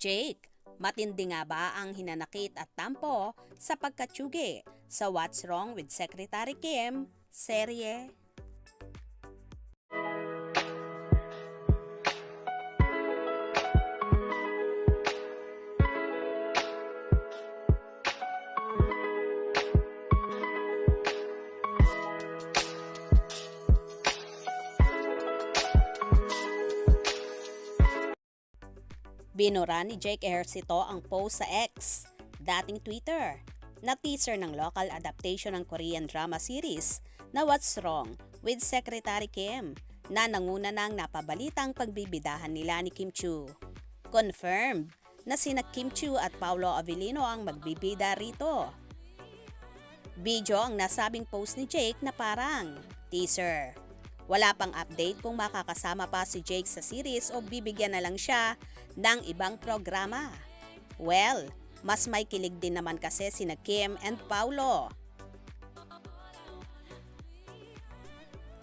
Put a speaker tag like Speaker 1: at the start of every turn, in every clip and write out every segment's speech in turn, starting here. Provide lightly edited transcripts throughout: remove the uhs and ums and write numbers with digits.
Speaker 1: Jake, matindi nga ba ang hinanakit at tampo sa pagkatsugi sa What's Wrong with Secretary Kim serye? Binura ni Jake Ejercito ang post sa X, dating Twitter, na teaser ng local adaptation ng Korean drama series na What's Wrong with Secretary Kim na nanguna ng napabalitang pagbibidahan nila ni Kim Chiu. Confirmed na sina Kim Chiu at Paolo Avellino ang magbibida rito. Video ang nasabing post ni Jake na parang teaser. Wala pang update kung makakasama pa si Jake sa series o bibigyan na lang siya ng ibang programa. Well, mas may kilig din naman kasi sina Kim and Paulo.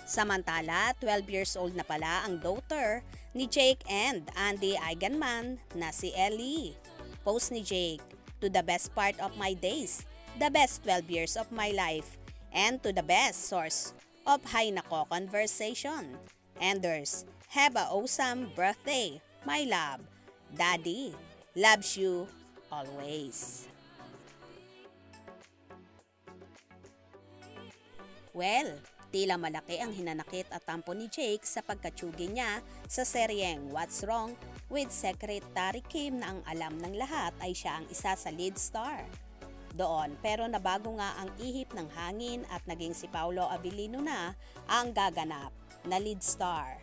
Speaker 1: Samantala, 12 years old na pala ang daughter ni Jake and Andy Eigenman na si Ellie. Post ni Jake, "To the best part of my days, the best 12 years of my life, and to the best source of hay nako conversation. Anders, have a awesome birthday, my love. Daddy loves you always." Well, tila malaki ang hinanakit at tampo ni Jake sa pagkatsugi niya sa seryeng What's Wrong with Secretary Kim na ang alam ng lahat ay siya ang isa sa lead star doon, pero nabago nga ang ihip ng hangin at naging si Paolo Avellino na ang gaganap na lead star.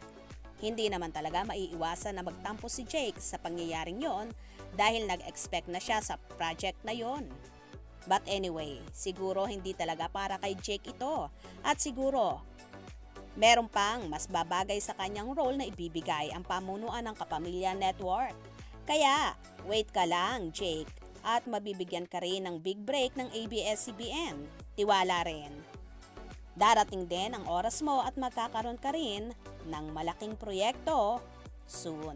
Speaker 1: Hindi naman talaga maiiwasan na magtampo si Jake sa pangyayaring yon dahil nag-expect na siya sa project na yon. But anyway, siguro hindi talaga para kay Jake ito at siguro meron pang mas babagay sa kanyang role na ibibigay ang pamunuan ng Kapamilya Network. Kaya wait ka lang, Jake, at mabibigyan ka rin ng big break ng ABS-CBN. Tiwala rin. Darating din ang oras mo at magkakaroon ka rin ng malaking proyekto soon.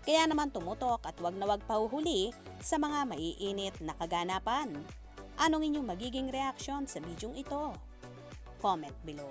Speaker 1: Kaya naman tumutok at wag na wag pahuhuli sa mga maiinit na kaganapan. Anong inyong magiging reaksyon sa bidyong ito? Comment below.